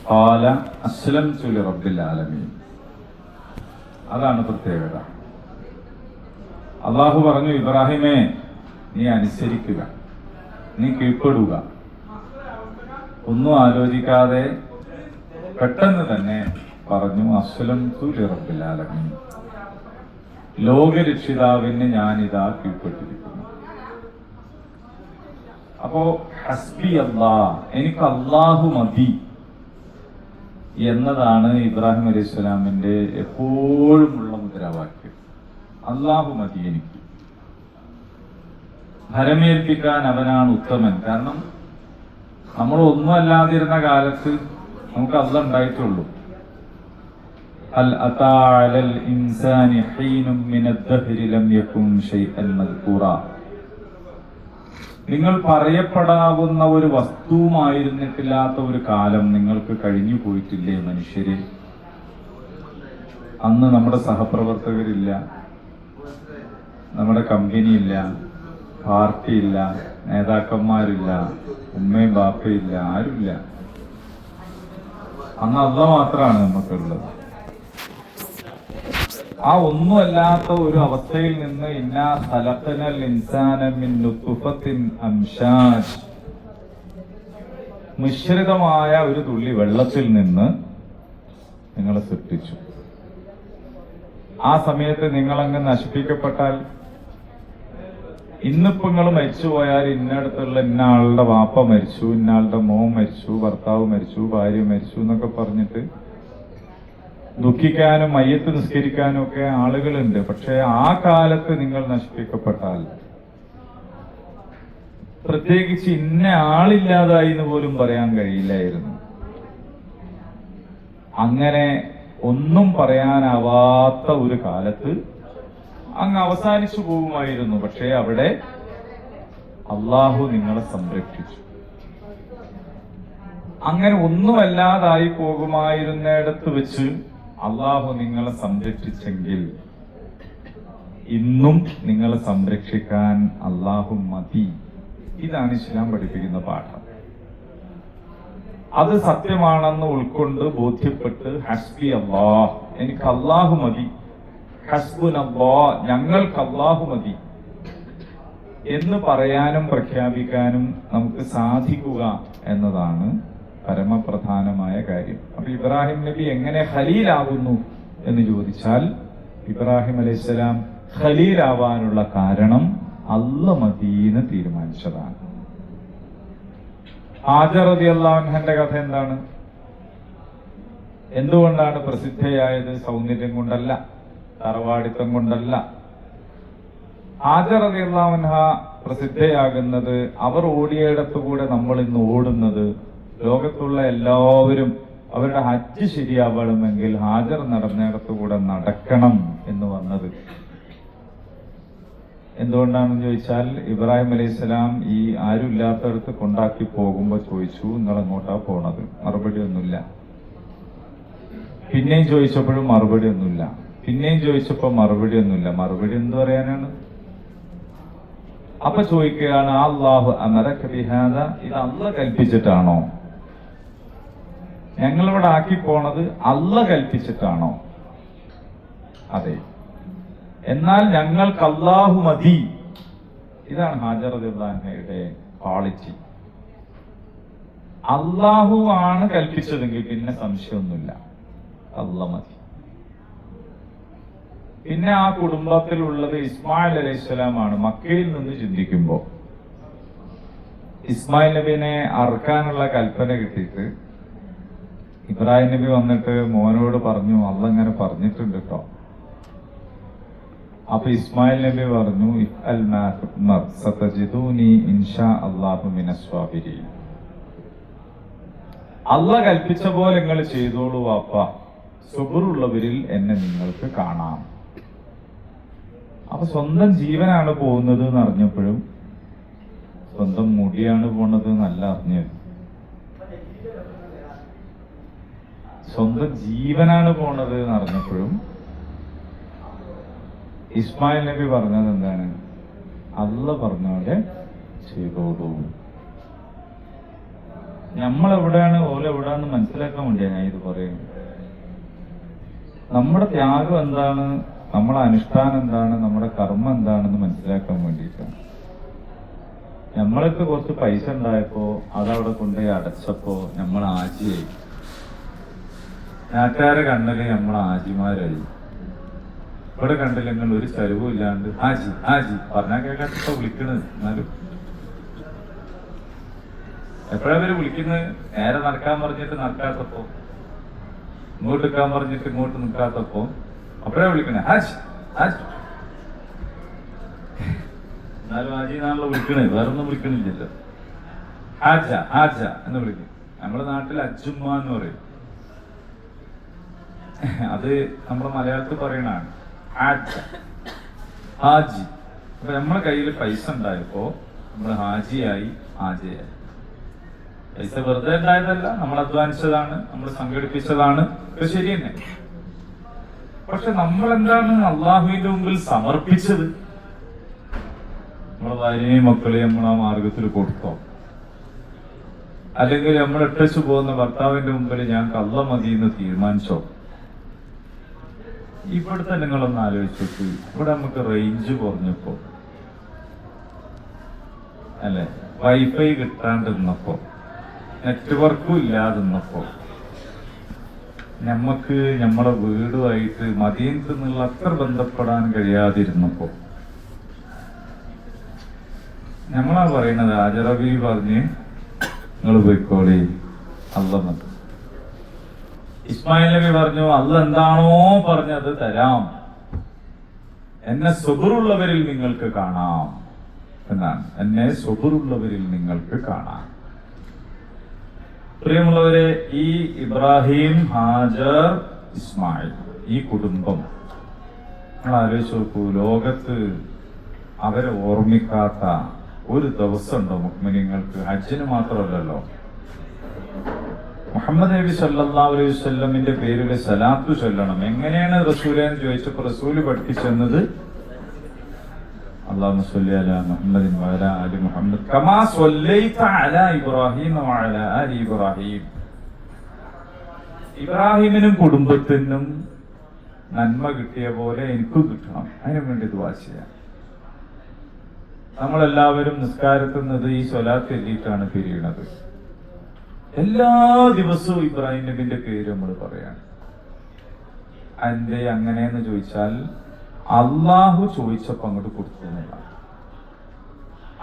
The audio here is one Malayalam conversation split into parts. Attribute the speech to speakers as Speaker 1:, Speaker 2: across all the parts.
Speaker 1: ഖാല അസ്ലംതു ലിറബ്ബിൽ ആലമീൻ. അതാണ് പ്രത്യേകത. അള്ളാഹു പറഞ്ഞു, ഇബ്രാഹിമേ, നീ അനുസരിക്കുക, നീ കീഴ്പ്പെടുക. ഒന്നും ആലോചിക്കാതെ പെട്ടെന്ന് തന്നെ പറഞ്ഞു, അസ്ലംതു ലിറബ്ബിൽ ആലമീൻ, ലോകരക്ഷിതാവിന് ഞാനിതാ കീഴ്പ്പെട്ടിരിക്കുന്നു. അപ്പോ ഹസ്ബി അല്ലാഹ്, എനിക്ക് അല്ലാഹു മതി എന്നതാണ് ഇബ്രാഹിം അലൈഹി സ്വലാമിന്റെ എപ്പോഴുമുള്ള മുദ്രാവാക്യം. അല്ലാഹു മതി എനിക്ക്, ഭരമേൽപ്പിക്കാൻ അവനാണ് ഉത്തമൻ. കാരണം നമ്മൾ ഒന്നും അല്ലാതിരുന്ന കാലത്ത് നമുക്ക് അല്ലാഹ് ഉണ്ടായിട്ടുള്ളൂ. ഹൽ അതാ അലൽ ഇൻസാനി ഹീനും മിനദ്ദഹ്രി ലം യകുൻ ശൈഅൻ മദ്കൂറ. നിങ്ങൾ പറയപ്പെടാവുന്ന ഒരു വസ്തുവുമായിരുന്നിട്ടില്ലാത്ത ഒരു കാലം നിങ്ങൾക്ക് കഴിഞ്ഞു പോയിട്ടില്ലേ മനുഷ്യരെ? അന്ന് നമ്മുടെ സഹപ്രവർത്തകരില്ല, നമ്മുടെ കമ്പനിയില്ല, പാർട്ടിയില്ല, നേതാക്കന്മാരില്ല, ഉമ്മയും ബാപ്പയില്ല, ആരുമില്ല. അന്ന് അല്ലാഹ് മാത്രമാണ് നമുക്കുള്ളത്. ആ ഒന്നുമല്ലാത്ത ഒരു അവസ്ഥയിൽ നിന്ന് ഇന്നാ ഖലഖനൽ ഇൻസാന മിൻ നുത്ഫത്തിൻ അംശാജ്, മിശ്രിതമായ ഒരു തുള്ളി വെള്ളത്തിൽ നിന്ന് നിങ്ങളെ സൃഷ്ടിച്ചു. ആ സമയത്ത് നിങ്ങളങ്ങ് നശിപ്പിക്കപ്പെട്ടാൽ, ഇന്നിപ്പോ നിങ്ങൾ മരിച്ചുപോയാൽ ഇന്നടുത്തുള്ള ഇന്ന ആളുടെ വാപ്പ മരിച്ചു, ഇന്നാളുടെ മോൻ മരിച്ചു, ഭർത്താവ് മരിച്ചു, ഭാര്യ മരിച്ചു എന്നൊക്കെ പറഞ്ഞിട്ട് ദുഃഖിക്കാനും മയ്യത്ത് നിസ്കരിക്കാനും ഒക്കെ ആളുകളുണ്ട്. പക്ഷെ ആ കാലത്ത് നിങ്ങൾ നശിപ്പിക്കപ്പെട്ടാൽ, പ്രത്യേകിച്ച് ഇന്ന ആളില്ലാതായി എന്ന് പോലും പറയാൻ കഴിയില്ലായിരുന്നു. അങ്ങനെ ഒന്നും പറയാനാവാത്ത ഒരു കാലത്ത് അങ്ങ് അവസാനിച്ചു പോകുമായിരുന്നു. പക്ഷേ അവിടെ അള്ളാഹു നിങ്ങളെ സംരക്ഷിച്ചു. അങ്ങനെ ഒന്നുമല്ലാതായി പോകുമായിരുന്നിടത്ത് വെച്ച് അള്ളാഹു നിങ്ങളെ സംരക്ഷിച്ചെങ്കിൽ ഇന്നും നിങ്ങളെ സംരക്ഷിക്കാൻ അള്ളാഹു മതി. ഇതാണ് ഇസ്ലാം പഠിപ്പിക്കുന്ന പാഠം. അത് സത്യമാണെന്ന് ഉൾക്കൊണ്ട് ബോധ്യപ്പെട്ട് ഹസ്ബി അല്ലാഹ്, എനിക്ക് അള്ളാഹു മതി, ഹസ്ബുനല്ലാഹ്, ഞങ്ങൾക്ക് അള്ളാഹു മതി എന്ന് പറയാനും പ്രഖ്യാപിക്കാനും നമുക്ക് സാധിക്കുക എന്നതാണ് പരമപ്രധാനമായ കാര്യം. അപ്പൊ ഇബ്രാഹിം നബി എങ്ങനെ ഖലീലാകുന്നു എന്ന് ചോദിച്ചാൽ, ഇബ്രാഹിം അലൈഹിസ്സലാം ഖലീലാവാനുള്ള കാരണം അല്ലാഹ് മദീനെ തീരുമാനിച്ചതാണ്. ഹാജർ റളിയല്ലാഹു അൻഹയുടെ കഥ എന്താണ്? എന്തുകൊണ്ടാണ് പ്രസിദ്ധയായത്? സൗന്ദര്യം കൊണ്ടല്ല, തറവാടിത്തം കൊണ്ടല്ല. ഹാജർ റളിയല്ലാഹു അൻഹ പ്രസിദ്ധയാകുന്നത് അവർ ഓടിയിടത്തുകൂടെ നമ്മൾ ഇന്ന് ഓടുന്നത്, ലോകത്തുള്ള എല്ലാവരും അവരുടെ ഹജ്ജ് ശരിയാവണമെങ്കിൽ ഹാജർ നടന്നിടത്തുകൂടെ നടക്കണം എന്ന് വന്നത് എന്തുകൊണ്ടാണെന്ന് ചോദിച്ചാൽ, ഇബ്രാഹിം അലൈഹിസ്സലാം ഈ ആരുമില്ലാത്തടത്ത് കൊണ്ടാക്കി പോകുമ്പോൾ ചോദിച്ചു, നിങ്ങൾ എങ്ങോട്ടാ പോണത്? മറുപടി ഒന്നുമില്ല. പിന്നെയും ചോദിച്ചപ്പോഴും മറുപടി ഒന്നുമില്ല. പിന്നെയും ചോദിച്ചപ്പോ മറുപടി ഒന്നുമില്ല. മറുപടി എന്ത് പറയാനാണ്? അപ്പൊ ചോദിക്കുകയാണ്, അല്ലാഹു അമറക ബിഹാദ, ഇത് അല്ലാഹ് കൽപ്പിച്ചിട്ടാണോ? ഞങ്ങളിവിടെ ആക്കി പോണത് അല്ലാഹ് കൽപ്പിച്ചിട്ടാണോ? അതെ. എന്നാൽ ഞങ്ങൾക്ക് അല്ലാഹു മതി. ഇതാണ് ഹാജർ റളിയല്ലാഹു അൻഹയുടെ ക്വാളിറ്റി. അല്ലാഹു ആണ് കൽപ്പിച്ചതെങ്കിൽ പിന്നെ സംശയമൊന്നുമില്ല, അല്ലാഹ് മതി. പിന്നെ ആ കുടുംബത്തിലുള്ളത് ഇസ്മായിൽ അലൈഹിസ്സലാമാണ്. മക്കയിൽ നിന്ന് ചിന്തിക്കുമ്പോൾ ഇസ്മായിൽ നബിനെ അറുക്കാനുള്ള കൽപ്പന കിട്ടിയിട്ട് ഇബ്രാഹിം നബി വന്നിട്ട് മോനോട് പറഞ്ഞു, അല്ലാഹ് ഇങ്ങനെ പറഞ്ഞിട്ടുണ്ട് കേട്ടോ. അപ്പൊ ഇസ്മായിൽ നബി പറഞ്ഞു, ഇഫ്അൽ മാ തുഅ്മർ സതജിദൂനി ഇൻഷാ അല്ലാഹു മിനസ് സ്വാബിരീൻ. അല്ലാഹ് കൽപ്പിച്ച പോലെ നിങ്ങൾ ചെയ്തോളൂ വാപ്പ, സുബ്റുള്ളവരിൽ എന്നെ നിങ്ങൾക്ക് കാണാം. അപ്പൊ സ്വന്തം ജീവനാണ് പോകുന്നത് എന്ന് അറിഞ്ഞപ്പോഴും, സ്വന്തം മുടിയാണ് പോണത് എന്നല്ല അറിഞ്ഞത്, സ്വന്തം ജീവനാണ് പോണത് എന്ന് അറിഞ്ഞപ്പോഴും ഇസ്മായിൽ നബി പറഞ്ഞത് എന്താണ്? അല്ലാഹ് പറഞ്ഞ പോലെ ചെയ്തോളൂ. നമ്മളെവിടെയാണ് ഓലെവിടാന്ന് മനസ്സിലാക്കാൻ വേണ്ടിയാണ് ഞാൻ ഇത് പറയുന്നത്. നമ്മുടെ ത്യാഗം എന്താണ്, നമ്മുടെ അനുഷ്ഠാനം എന്താണ്, നമ്മുടെ കർമ്മം എന്താണെന്ന് മനസ്സിലാക്കാൻ വേണ്ടിയിട്ടാണ്. നമ്മളൊക്കെ കുറച്ച് പൈസ ഉണ്ടായപ്പോ അതവിടെ കൊണ്ടുപോയി അടച്ചപ്പോ നമ്മൾ ആജിയായി. നാട്ടുകാരെ കണ്ണില് നമ്മൾ ആജിമാരായി. ഇവിടെ കണ്ടില്ലെങ്കിൽ ഒരു ചെലവും ഇല്ലാണ്ട് ആജി ആജി പറഞ്ഞാൽ കേൾക്കാത്ത വിളിക്കണത്. എന്നാലും എപ്പോഴാ അവര് വിളിക്കുന്നത്? നേരെ നടക്കാൻ പറഞ്ഞിട്ട് നടക്കാത്തപ്പോ, ഇങ്ങോട്ട് നിൽക്കാൻ പറഞ്ഞിട്ട് ഇങ്ങോട്ട് നിൽക്കാത്തപ്പോ അപ്പോഴാ വിളിക്കണേ ഹാജ് ഹാജ്. എന്നാലും ഹാജി എന്നാണല്ലോ വിളിക്കണേ, വേറൊന്നും വിളിക്കണില്ലല്ലോ. ഹാജ ഹാജ എന്ന് വിളിക്കും. നമ്മുടെ നാട്ടിൽ അജുമ്മ എന്ന് പറയും. അത് നമ്മുടെ മലയാളത്തിൽ പറയണാണ് ഹാജ ഹാജി. അപ്പൊ നമ്മുടെ കയ്യിൽ പൈസ ഉണ്ടായപ്പോ നമ്മൾ ഹാജിയായി ഹാജയായി. പൈസ വെറുതെ ഉണ്ടായതല്ല, നമ്മൾ അധ്വാനിച്ചതാണ്, നമ്മൾ സംഘടിപ്പിച്ചതാണ്. ഇത് ശരി തന്നെ. പക്ഷെ നമ്മൾ എന്താണ് അള്ളാഹുവിന്റെ മുമ്പിൽ സമർപ്പിച്ചത്? നമ്മളെ ഭാര്യയും മക്കളെയും നമ്മൾ ആ മാർഗത്തിൽ കൊടുത്തോ? അല്ലെങ്കിൽ നമ്മൾ ഇട്ടു പോകുന്ന ഭർത്താവിന്റെ മുമ്പിൽ ഞാൻ കള്ള മതി എന്ന് തീരുമാനിച്ചോ? ഇവിടുത്തെ നിങ്ങളൊന്ന് ആലോചിച്ചു നോക്കി. ഇവിടെ നമുക്ക് റേഞ്ച് കുറഞ്ഞപ്പോ അല്ലെ, വൈഫൈ കിട്ടാണ്ടിരുന്നപ്പോ, നെറ്റ്വർക്കും ഇല്ലാതിരുന്നപ്പോ, നമുക്ക് നമ്മളെ വീടുമായിട്ട് മദീനത്ത് നിന്നുള്ള അത്ര ബന്ധപ്പെടാൻ കഴിയാതിരുന്നപ്പോ നമ്മളാ പറയുന്നത് ആജറബി പറഞ്ഞ് നിങ്ങൾ പോയിക്കോളി അല്ല. ഇസ്മായിൽ നബി പറഞ്ഞു അല്ല എന്താണോ പറഞ്ഞത് തരാം, എന്നെ സുബറുള്ളവരിൽ നിങ്ങൾക്ക് കാണാം എന്നാണ്. എന്നെ സുബറുള്ളവരിൽ നിങ്ങൾക്ക് കാണാം. പ്രിയമുള്ളവരെ, ഈ ഇബ്രാഹിം, ഹാജർ, ഇസ്മായിൽ, ഈ കുടുംബം നിങ്ങൾ ആലോചിച്ച് നോക്കൂ. ലോകത്ത് അവരെ ഓർമ്മിക്കാത്ത ഒരു ദിവസം ഉണ്ടോ മുഅ്മിനീങ്ങൾക്ക്? ഹജ്ജിന് മാത്രമല്ലല്ലോ, മുഹമ്മദ് നബി സല്ലല്ലാഹു അലൈഹി വസല്ലമിന്റെ പേരിൽ സലാത്തു ചൊല്ലണം. എങ്ങനെയാണ് റസൂലേ എന്ന് ചോദിച്ചപ്പോൾ റസൂല് പഠിപ്പിച്ചെന്നത് അല്ലാഹുമ്മ സ്വല്ലി അലാ മുഹമ്മദിൻ വഅലാ ആലി മുഹമ്മദ് കമാ സ്വല്ലൈത അലാ ഇബ്രാഹീം വഅലാ ആലി ഇബ്രാഹീം. ഇബ്രാഹിമിനും കുടുംബത്തിനും നന്മ കിട്ടിയ പോലെ എനിക്കും കിട്ടണം, അതിനു വേണ്ടി ദുആ ചെയ്യാം. നമ്മളെല്ലാവരും നിസ്കാരത്തുന്നത് ഈ സ്വലാത്ത് എഴുതിയിട്ടാണ് പിരിയണത്. എല്ലാ ദിവസവും ഇബ്രാഹിം നബിന്റെ പേര് നമ്മൾ പറയാണ്. അതിന്റെ അങ്ങനെയെന്ന് ചോദിച്ചാൽ അള്ളാഹു ചോദിച്ചപ്പോ അങ്ങോട്ട് കൊടുക്കുന്നില്ല.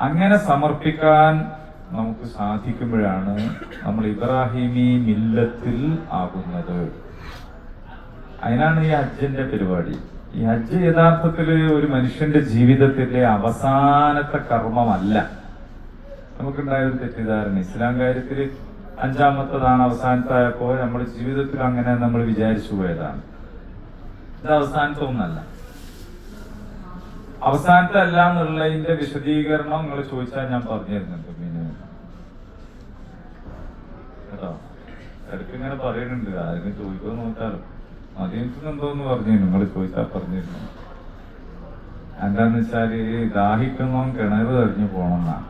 Speaker 1: അങ്ങനെ സമർപ്പിക്കാൻ നമുക്ക് സാധിക്കുമ്പോഴാണ് നമ്മൾ ഇബ്രാഹിമി മില്ലത്തിൽ ആകുന്നത്. അതിനാണ് ഈ ഹജ്ജിന്റെ പരിപാടി. ഈ ഹജ്ജ് യഥാർത്ഥത്തില് ഒരു മനുഷ്യന്റെ ജീവിതത്തിലെ അവസാനത്തെ കർമ്മമല്ല. നമുക്കുണ്ടായ ഒരു തെറ്റിദ്ധാരണ, ഇസ്ലാം കാര്യത്തില് 5ാമത്തതാണ് അവസാനത്തായപ്പോ നമ്മുടെ ജീവിതത്തിൽ അങ്ങനെ നമ്മൾ വിചാരിച്ചു പോയതാണ്. ഇത് അവസാനത്തെ ഒന്നല്ല. അവസാനത്തെ അല്ല എന്നുള്ളതിന്റെ വിശദീകരണം നിങ്ങൾ ചോദിച്ചാൽ ഞാൻ പറഞ്ഞു തരുന്നുണ്ട്. പിന്നെ കേട്ടോ, ഇടയ്ക്ക് ഇങ്ങനെ പറയുന്നുണ്ട്, ആരെങ്കിലും ചോദിക്കുമോ നോക്കാലോ. മദീനത്തിൽ എന്തോന്ന് പറഞ്ഞു, നിങ്ങൾ ചോദിച്ചാൽ പറഞ്ഞിരുന്നു. എന്താന്ന് വെച്ചാല് ദാഹിക്കുന്നവൻ കിണർ തെരഞ്ഞു പോണമെന്നാണ്.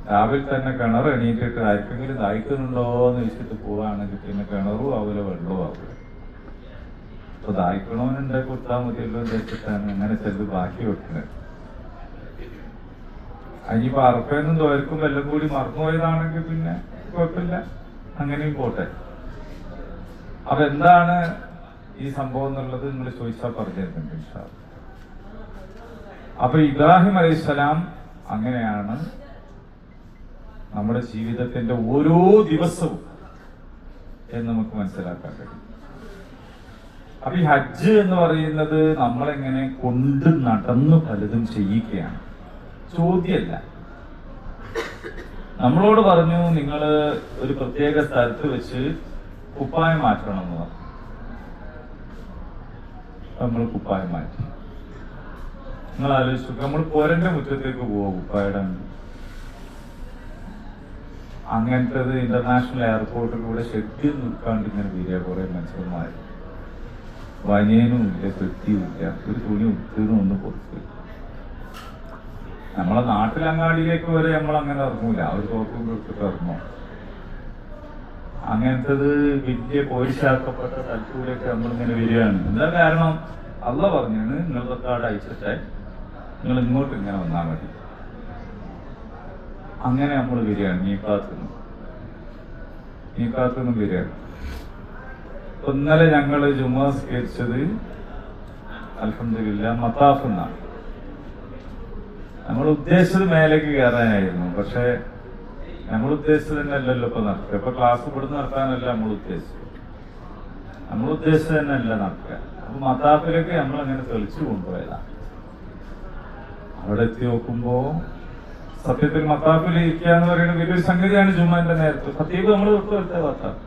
Speaker 1: രാവിലെ തന്നെ കിണർ എണീറ്റിട്ട് ആർക്കെങ്കിലും ദാഹിക്കുന്നുണ്ടോ എന്ന് വെച്ചിട്ട് പോവാണെങ്കിൽ പിന്നെ കിണറും ആവില്ല, വെള്ളവും ആവില്ല. അപ്പൊ ദാഹിക്കണവനുണ്ടായി കൊടുത്താൽ മതിയല്ലോ എന്ന് വെച്ചിട്ടാണ് അങ്ങനെ ചെല്ലു ബാക്കി വെക്കുന്നത്. അതിനിപ്പോ അറപ്പേന്നും തോൽക്കും എല്ലാം കൂടി മറന്നുപോയതാണെങ്കിൽ പിന്നെ കുഴപ്പമില്ല, അങ്ങനെയും പോട്ടെ. അപ്പൊ എന്താണ് ഈ സംഭവം എന്നുള്ളത് നിങ്ങൾ ചോദിച്ചാൽ പറഞ്ഞിരുന്നുണ്ട് ഇൻഷാ അല്ലാഹ്. അപ്പൊ ഇബ്രാഹിം അലൈഹിസ്സലാം അങ്ങനെയാണ് നമ്മുടെ ജീവിതത്തിന്റെ ഓരോ ദിവസവും എന്ന് നമുക്ക് മനസ്സിലാക്കാൻ കഴിയും. അപ്പൊ ഈ ഹജ്ജ് എന്ന് പറയുന്നത് നമ്മളെങ്ങനെ കൊണ്ട് നടന്നു പലതും ചെയ്യിക്കുകയാണ്, ചോദ്യമല്ല. നമ്മളോട് പറഞ്ഞു നിങ്ങൾ ഒരു പ്രത്യേക സ്ഥലത്ത് വെച്ച് കുപ്പായം മാറ്റണം എന്ന് പറഞ്ഞു. നമ്മൾ കുപ്പായം മാറ്റി. നിങ്ങൾ ആലോചിച്ചു, നമ്മൾ പോരന്റെ മുറ്റത്തേക്ക് പോവാ കുപ്പായുടെ. അങ്ങനത്തത് ഇന്റർനാഷണൽ എയർപോർട്ടിലൂടെ ഷെഡിൽ നിൽക്കാണ്ട് ഇങ്ങനെ വരിക കുറെ മനുഷ്യന്മാർ. വനിയനും ഇല്ല, പെട്ടിയും ഇല്ല, ഒരു തുണി ഉത്തിനും ഒന്ന് പുറത്ത്. നമ്മളെ നാട്ടിലങ്ങാടിയിലേക്ക് വരെ നമ്മൾ അങ്ങനെ ഇറങ്ങൂല, അവർ തോക്കും എടുത്തിട്ട് ഇറങ്ങും. അങ്ങനത്തത് വലിയ പോലീസാക്കപ്പെട്ട സ്ഥലത്തൂടെയൊക്കെ നമ്മളിങ്ങനെ വരികയാണ്. എന്താ കാരണം? അള്ള പറഞ്ഞാണ് നിങ്ങളുടെ കാർഡ് അയച്ചിട്ട് നിങ്ങൾ ഇങ്ങോട്ട് ഇങ്ങനെ വന്നാൽ മതി. അങ്ങനെ നമ്മൾ വരികയാണ് മീഖാത്തുനിന്ന് വരികയാണ്. ഇന്നലെ ഞങ്ങൾ ജുമാ സ്കരിച്ചത് അൽഹംദുലില്ലാ മത്താഫ് എന്നാണ്. നമ്മൾ ഉദ്ദേശിച്ചത് മേലേക്ക് കയറാനായിരുന്നു. പക്ഷെ നമ്മൾ ഉദ്ദേശിച്ചത് തന്നെ അല്ലല്ലോ ഇപ്പൊ നടക്കുക. ഇപ്പൊ ക്ലാസ് ഇവിടുന്ന് നടത്താനല്ല നമ്മൾ ഉദ്ദേശിച്ചത്. നമ്മൾ ഉദ്ദേശിച്ചത് തന്നെ അല്ല നടക്കുക. അപ്പൊ മത്താഫിലേക്ക് നമ്മൾ അങ്ങനെ തെളിച്ചു കൊണ്ടുപോയതാണ്. അവിടെ എത്തി നോക്കുമ്പോ സത്യത്തിൽ മത്താഫിൽ ഇരിക്കുക എന്ന് പറയുന്നത് വലിയൊരു സംഗതിയാണ്. ജുമാന്റെ നേരത്ത് ഖത്തീബ് നമ്മൾ തൊട്ട് വരുത്ത മത്താഫ്.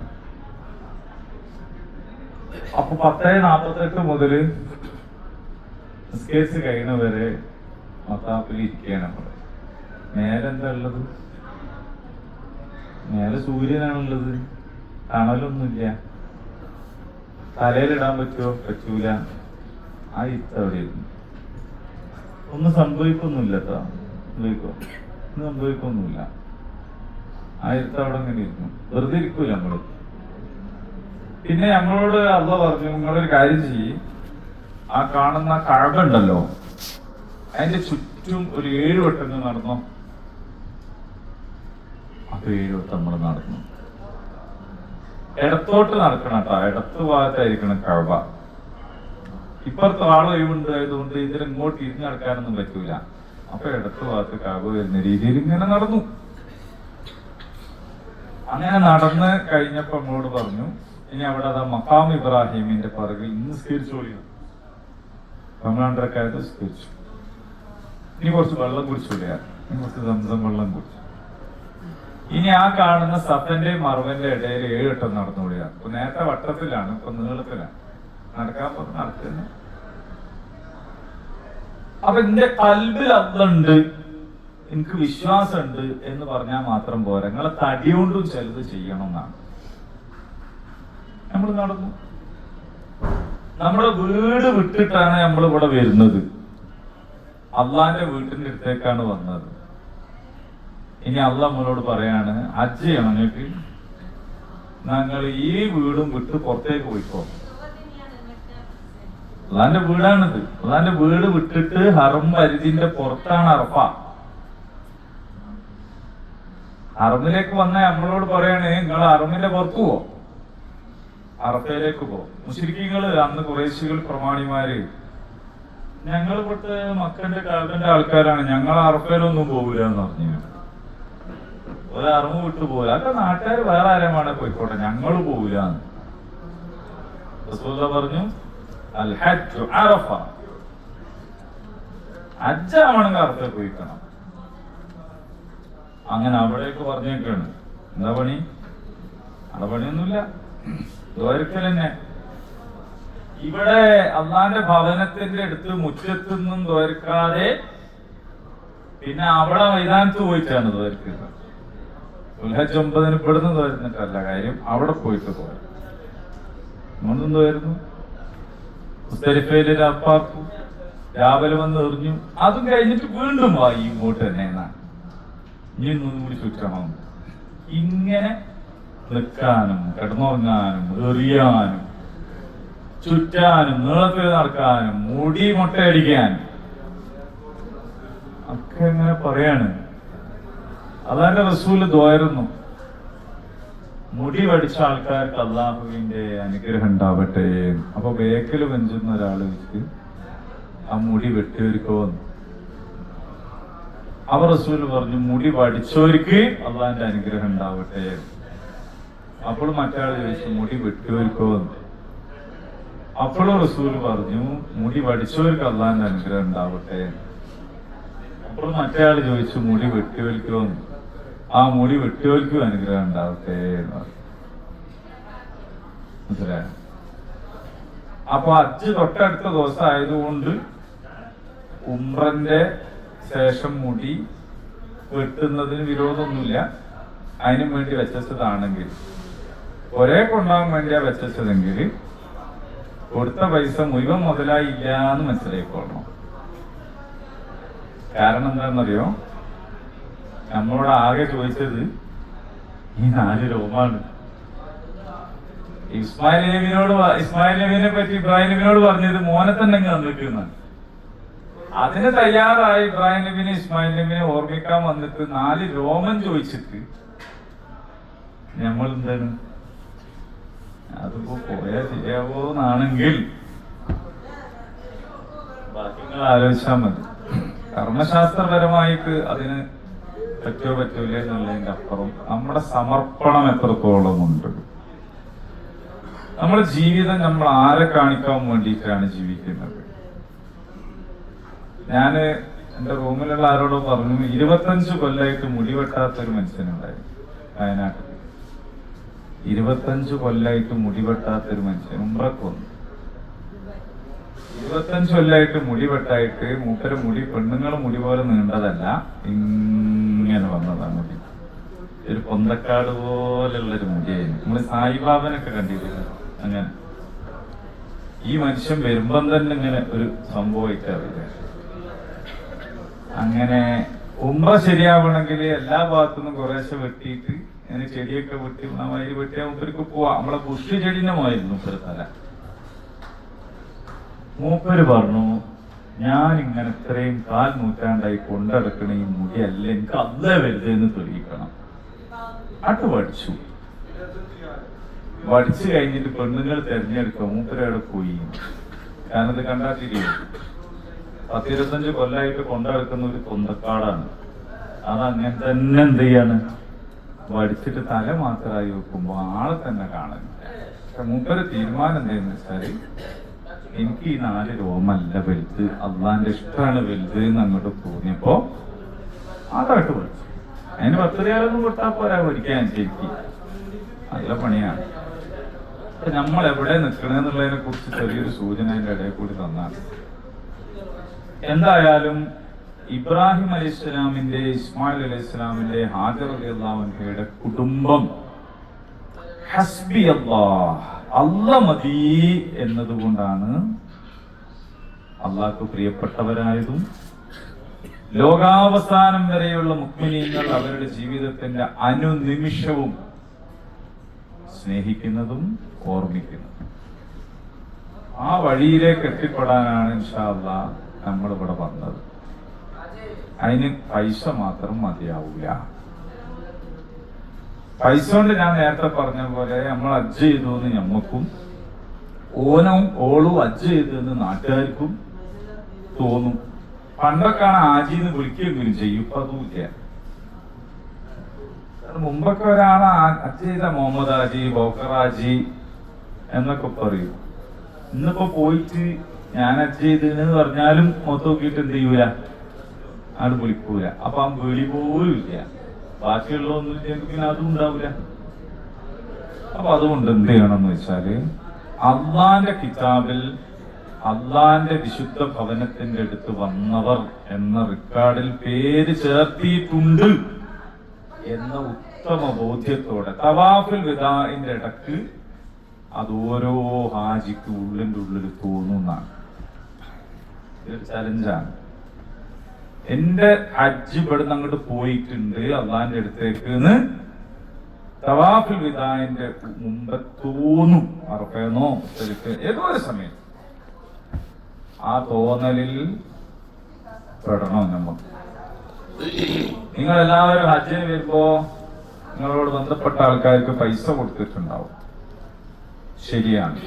Speaker 1: അപ്പൊ 10:48 മുതൽ നിസ്കരിച്ച് കഴിയുന്നവരെ മത്താഫിൽ ഇരിക്കുകയാണ് നമ്മള്. മേലെന്താ ഉള്ളത്? മേലെ സൂര്യനാണുള്ളത്. തണലൊന്നുമില്ല. തലയിലിടാൻ പറ്റുമോ? പറ്റൂല. ആ അവിടെ ഇരുന്നു. ഒന്നും സംഭവിക്കൊന്നുമില്ല കേട്ടോ. ഒന്നും സംഭവിക്കൊന്നുമില്ല. ആ അവിടെ അങ്ങനെ ഇരുന്നു. വെറുതെ ഇരിക്കൂല നമ്മള്. പിന്നെ നമ്മളോട് അള്ളാഹ് പറഞ്ഞു, നിങ്ങളൊരു കാര്യം ചെയ്യും, ആ കാണുന്ന കഅബ ഉണ്ടല്ലോ അതിന്റെ ചുറ്റും ഒരു 7 വട്ടം നടന്നോ. അപ്പൊ 7 വട്ടം നമ്മൾ നടന്നു. ഇടത്തോട്ട് നടക്കണം കേട്ടോ. ഇടത്ത് ഭാഗത്തായിരിക്കണം കഅബ. ഇപ്പുറത്ത് ഒഴിവുണ്ട് ആയതുകൊണ്ട് ഇതിലിങ്ങോട്ട് ഇരിഞ്ഞു നടക്കാനൊന്നും പറ്റൂല. അപ്പൊ ഇടത്ത് ഭാഗത്ത് കഅബ വരുന്ന രീതിയിൽ ഇങ്ങനെ നടന്നു. അങ്ങനെ നടന്ന് കഴിഞ്ഞപ്പോ നമ്മളോട് പറഞ്ഞു, ഇനി അവിടെ അതാ മഖാം ഇബ്രാഹിമിന്റെ പിറകിൽ നിസ്കരിച്ചോളിയാണ്. 12 റക്അത്ത് നിസ്കരിച്ചു. ഇനി കുറച്ച് വെള്ളം കുടിച്ചോളിയാ. ഇനി കുറച്ച് സംസം വെള്ളം കുടിച്ചു. ഇനി ആ കാണുന്ന സഫന്റെ മറുവന്റെ ഇടയിൽ 7 വട്ടം നടന്നുകൂടിയാ. ഇപ്പൊ നേരത്തെ വട്ടത്തിലാണ്, ഇപ്പൊ നീളത്തിലാണ്. നടക്കാൻ നടക്കുന്ന. അപ്പൊ എന്റെ കൽബിൽ അതുണ്ട്, എനിക്ക് വിശ്വാസമുണ്ട് എന്ന് പറഞ്ഞാൽ മാത്രം പോരാ. നിങ്ങളെ തടി കൊണ്ടും ചിലത് ചെയ്യണം എന്നാണ്. നമ്മൾ നടന്നു. നമ്മുടെ വീട് വിട്ടിട്ടാണ് നമ്മൾ ഇവിടെ വരുന്നത്. അള്ളാന്റെ വീട്ടിന്റെ അടുത്തേക്കാണ് വന്നത്. ഇനി അള്ളാഹ് നമ്മളോട് പറയാണ്, ഹജ്ജ് ചെയ്യണം നിങ്ങൾക്ക്, ഞങ്ങൾ ഈ വീടും വിട്ട് പുറത്തേക്ക് പോയിക്കോ. അള്ളാന്റെ വീടാണിത്. അള്ളാന്റെ വീട് വിട്ടിട്ട് ഹറം പരിധിന്റെ പുറത്താണ് അറഫ. ഹറമിലേക്ക് വന്ന നമ്മളോട് പറയാണ്, നിങ്ങൾ ഹറമിന്റെ പുറത്തു പോ, അറഫയിലേക്ക് പോ. മുശ്രിക്കീങ്ങള് അന്ന് ഖുറൈശികൾ പ്രമാണിമാര്, ഞങ്ങൾ ഇവിടുത്തെ മക്കന്റെ കാലത്തിന്റെ ആൾക്കാരാണ്, ഞങ്ങൾ അറഫയിലൊന്നും പോകൂല എന്ന് പറഞ്ഞു. ഒരു അറമ വിട്ടു പോകില്ല. അതൊക്കെ നാട്ടുകാർ വേറെ ആരമാണ് പോയിക്കോട്ടെ, ഞങ്ങൾ പോകൂല എന്ന് റസൂലുള്ളാഹി പറഞ്ഞു. അൽ ഹജ്ജു അറഫ, ഹജ്ജാവണമെങ്കിൽ അറഫയിൽ പോയിക്കണം. അങ്ങനെ അവിടേക്ക് പറഞ്ഞേക്കാണ്. എന്താ പണി? അവിടെ പണിയൊന്നുമില്ല, ദ്വാരക്കൽ തന്നെ. ഇവിടെ അള്ളാന്റെ ഭവനത്തിന്റെ അടുത്ത് മുറ്റത്തു നിന്നും ദ്വാരക്കാതെ പിന്നെ അവിടെ മൈതാനത്ത് പോയിട്ടാണ് ദ്വാരക്കുന്നത്. ദുൽഹജ്ജ് 9 ഇവിടുന്ന് ദ്വാരന്നിട്ടല്ല കാര്യം, അവിടെ പോയിട്ട് പോയത്. നമ്മളെന്തുവായിരുന്നു? മുസ്തലിഫയില് രാപ്പാർത്തു, രാവിലെ വന്ന് എറിഞ്ഞു. അതും കഴിഞ്ഞിട്ട് വീണ്ടും വായി ഇങ്ങോട്ട് തന്നെ എന്നാണ്. ഇനി ഒന്നും കൂടി ചുറ്റണം. ഇങ്ങനെ നിൽക്കാനും കിടന്നുറങ്ങാനും എറിയാനും ചുറ്റാനും നീളത്തിൽ നടക്കാനും മുടി മുട്ടയടിക്കാനും ഒക്കെ എങ്ങനെ പറയാണ്. അതാന്റെ റസൂല് ദ്വാരുന്നു, മുടി പഠിച്ച ആൾക്കാർക്ക് അള്ളാഹുവിന്റെ അനുഗ്രഹം ഉണ്ടാവട്ടെ. അപ്പൊ ബേക്കിൽ വെഞ്ചുന്ന ഒരാള് വെച്ച് ആ മുടി വെട്ടിയൊരുക്കോന്ന്. അവർ റസൂല് പറഞ്ഞു, മുടി പഠിച്ചവർക്ക് അള്ളാഹിന്റെ അനുഗ്രഹം ഉണ്ടാവട്ടെ. അപ്പോൾ മറ്റാൾ ചോദിച്ചു, മുടി വെട്ടിയൊരുക്കോന്ന്. അപ്പോഴും റസൂല് പറഞ്ഞു, മുടി പഠിച്ചവർക്ക് അള്ളാഹിന്റെ അനുഗ്രഹം ഉണ്ടാവട്ടെ. അപ്പോൾ മറ്റേയാൾ ചോദിച്ചു, മുടി വെട്ടിയൊലിക്കോന്ന്. ആ മുടി വെട്ടിയോൽക്കും അനുഗ്രഹം ഉണ്ടാവട്ടെ എന്ന് പറഞ്ഞു. മനസ്സിലായോ? അപ്പൊ ഹജ്ജ് തൊട്ടടുത്ത ദിവസം ആയതുകൊണ്ട് ഉംറന്റെ ശേഷം മുടി വെട്ടുന്നതിന് വിരോധമൊന്നുമില്ല. അതിനും വേണ്ടി വെച്ചതാണെങ്കിൽ, ഒരേ കൊണ്ടാവാൻ വേണ്ടിയാ വെച്ചതെങ്കിൽ കൊടുത്ത പൈസ മുഴുവൻ മുതലായില്ല എന്ന് മനസ്സിലായിക്കൊള്ളണം. കാരണം എന്താണെന്നറിയോ? നമ്മളോട് ആകെ ചോദിച്ചത് ഈ 4 രോമാണ്. ഇസ്മായിൽ നബിനെ പറ്റി ഇബ്രാഹിം നബിനോട് പറഞ്ഞത് മോനെ തന്നെ വന്നിരിക്കുന്ന. അതിന് തയ്യാറായി ഇബ്രാഹിം നബിനെ ഇസ്മായിൽ നബിനെ ഓർമ്മിക്കാൻ വന്നിട്ട് 4 രോമൻ ചോദിച്ചിട്ട് നമ്മൾ എന്താണ് അതിപ്പോ പോയാൽ ശരിയാവോന്നാണെങ്കിൽ ബാക്കി നിങ്ങൾ ആലോചിച്ചാൽ മതി. കർമ്മശാസ്ത്രപരമായിട്ട് അതിന് പറ്റൂല എന്നുള്ളതിന്റെ അപ്പുറം നമ്മുടെ സമർപ്പണം എത്രത്തോളം ഉണ്ട്. നമ്മുടെ ജീവിതം നമ്മൾ ആരെ കാണിക്കാൻ വേണ്ടിയിട്ടാണ് ജീവിക്കുന്നത്. ഞാന് എന്റെ റൂമിലുള്ള ആരോടോ പറഞ്ഞു, 25 കൊല്ലമായിട്ട് മുടിവെട്ടാത്തൊരു മനുഷ്യനുണ്ടായിരുന്നു വയനാട്ടിൽ. 25 കൊല്ലമായിട്ട് മുടിവെട്ടാത്തൊരു മനുഷ്യൻ ഉംറക്ക് വന്നു. 25 കൊല്ലമായിട്ട് മുടിവെട്ടായിട്ട് മൂപ്പര് മുടി പെണ്ണുങ്ങളെ മുടി പോലെ നീണ്ടതല്ല, ഇങ്ങനെ വന്നതാണ് മുടി. ഒരു പൊന്തക്കാട് പോലുള്ളൊരു മുടിയായിരുന്നു. നമ്മള് സായിബാബനൊക്കെ കണ്ടിട്ടില്ല അങ്ങനെ. ഈ മനുഷ്യൻ വരുമ്പം തന്നെ ഇങ്ങനെ ഒരു സംഭവമായിട്ട് അറിയില്ല. അങ്ങനെ ഉംറ ശരിയാവണമെങ്കിൽ എല്ലാ ഭാഗത്തുനിന്നും കുറേശ്ശെ വെട്ടിയിട്ട് ഇങ്ങനെ ചെടിയൊക്കെ വെട്ടി വയല് വെട്ടിയാൽ മൂപ്പർക്ക് പോവാ. നമ്മളെ പുഷ്ടി ചെടിനുമായിരുന്നു മൂപ്പര് തല. മൂപ്പര് പറഞ്ഞു, ഞാൻ ഇങ്ങനെ ഇത്രയും 4 നൂറ്റാണ്ടായി കൊണ്ടെടുക്കണ ഈ മുടിയല്ല, എനിക്ക് അല്ല വലുതെന്ന് തെളിയിക്കണം. അത് പഠിച്ചു കഴിഞ്ഞിട്ട് പെണ്ണുങ്ങൾ തെരഞ്ഞെടുക്കുക മൂപ്പരവിടെ പോയി. കാരണം ഇത് കണ്ടാത്തിരിക്കും 10-25 കൊല്ലമായിട്ട് കൊണ്ടെടുക്കുന്ന ഒരു പൊന്തക്കാടാണ്. അതങ്ങനെ തന്നെ എന്ത് ചെയ്യാണ്, വടിച്ചിട്ട് തല മാത്രമായി വെക്കുമ്പോ ആളെ തന്നെ കാണുന്നില്ല. പക്ഷെ മൂപ്പര് തീരുമാനം എന്താന്ന് വെച്ചാല്, എനിക്ക് ഈ 4 രോമല്ല വലുത്, അള്ളാന്റെ ഇഷ്ടമാണ് വലുത് എന്ന് അങ്ങോട്ട് തോന്നിയപ്പോ അതായിട്ട് പഠിച്ചു. അതിന് 10 രൂപയൊന്നും കൊടുത്താൽ പോരാ പഠിക്കാൻ. ശരിക്കും നല്ല പണിയാണ്. നമ്മൾ എവിടെ നിൽക്കണെന്നുള്ളതിനെ കുറിച്ച് ചെറിയൊരു സൂചന അതിന്റെ ഇടയിൽ കൂടി തന്നാണ്. എന്തായാലും ഇബ്രാഹിം അലൈഹിസ്സലാമിന്റെ, ഇസ്മായിൽ അലൈഹിസ്സലാമിന്റെ, ഹാജർ റളിയല്ലാഹു അൻഹയുടെ കുടുംബം ഹസ്ബി അല്ലാഹ് മതി എന്നതുകൊണ്ടാണ് അള്ളാഹ്ക്ക് പ്രിയപ്പെട്ടവരായതും ലോകാവസാനം വരെയുള്ള മുഅ്മിനീങ്ങൾ അവരുടെ ജീവിതത്തിന്റെ അനുനിമിഷവും സ്നേഹിക്കുന്നതും ഓർമ്മിക്കുന്നതും. ആ വഴിയിലേക്ക് എത്തിപ്പെടാനാണ് ഇൻഷാ അല്ലാഹ് നമ്മളിവിടെ വന്നത്. അതിന് പൈസ മാത്രം മതിയാവൂല. പൈസ കൊണ്ട് ഞാൻ നേരത്തെ പറഞ്ഞ പോലെ നമ്മൾ ഹജ്ജ് ചെയ്തു എന്ന് ഞമ്മക്കും ഓളും ഹജ്ജ് ചെയ്തെന്ന് നാട്ടുകാർക്കും തോന്നും. പണ്ടൊക്കെയാണ് ആജിന്ന് വിളിക്കുകയെങ്കിലും ചെയ്യും, ഇപ്പൊ അതുമില്ല. മുമ്പൊക്കെ ഒരാളെ ഹജ്ജ് ചെയ്ത മുഹമ്മദ് ഹാജി, ബോക്കർ ഹാജി എന്നൊക്കെ പറയും. ഇന്നിപ്പോ പോയിട്ട് ഞാൻ ഹജ്ജ് ചെയ്തെന്ന് പറഞ്ഞാലും മൊത്തം നോക്കിയിട്ട് എന്ത് ചെയ്യൂല, ആള് വിളിക്കൂല. അപ്പൊ ആ വിളി പോലും ഇല്ല. ബാക്കിയുള്ളതൊന്നും ഇല്ലെങ്കിൽ പിന്നെ അതും ഉണ്ടാവില്ല. അപ്പൊ അതുകൊണ്ട് എന്ത് ചെയ്യണമെന്ന് വെച്ചാല്, അള്ളാന്റെ കിതാബിൽ അള്ളാന്റെ വിശുദ്ധ ഭവനത്തിന്റെ അടുത്ത് വന്നവർ എന്ന റെക്കോർഡിൽ പേര് ചേർത്തിയിട്ടുണ്ട് എന്ന ഉത്തമ ബോധ്യത്തോടെ തവാഫുൽ വിദാഇന്റെ ഇടക്ക് അത് ഓരോ ഹാജിക്ക് ഉള്ളിന്റെ ഉള്ളിൽ തോന്നുന്നതാണ്. ഇതൊരു ചലഞ്ചാണ്. എന്റെ ഹജ്ജ് ഇവിടുന്ന് അങ്ങോട്ട് പോയിട്ടുണ്ട് അള്ളാന്റെ അടുത്തേക്ക് എന്ന് തവാഫുൽ വിദാഇന്റെ മുമ്പ് തോന്നും. അറഫേന്നോ ഏതോ ഒരു സമയം ആ തോന്നലിൽ പെടണം നമുക്ക്. നിങ്ങൾ എല്ലാവരും ഹജ്ജിന് വരുമ്പോ നിങ്ങളോട് ബന്ധപ്പെട്ട ആൾക്കാർക്ക് പൈസ കൊടുത്തിട്ടുണ്ടാവും, ശരിയാണ്.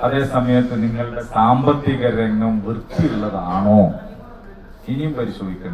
Speaker 1: അതേ സമയത്ത് നിങ്ങളുടെ സാമ്പത്തിക രംഗം വൃത്തിയുള്ളതാണോ ഇനിയും പരിശോധിക്കണം.